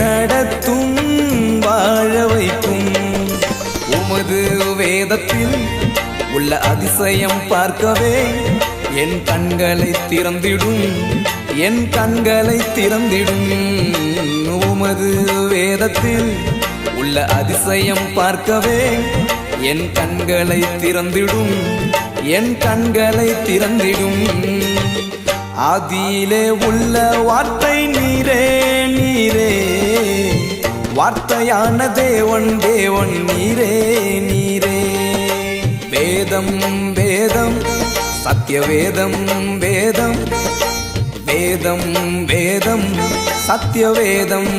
நடத்தும் வாழ வைக்கும். உமது வேதத்தில் உள்ள அதிசயம் பார்க்கவே என் கண்களை திறந்திடும், என் கண்களை திறந்திடும். உமது வேதத்தில் உள்ள அதிசயம் பார்க்கவே என் கண்களை திறந்திடும், என் கண்களை திறந்திடும். ஆதியிலே உள்ள வார்த்தை நீரே நீரே, வார்த்தையான தேவன் தேவன் நீரே நீரே. வேதம் வேதம் சத்திய வேதம் வேதம், வேதம் வேதம் சத்திய வேதம்.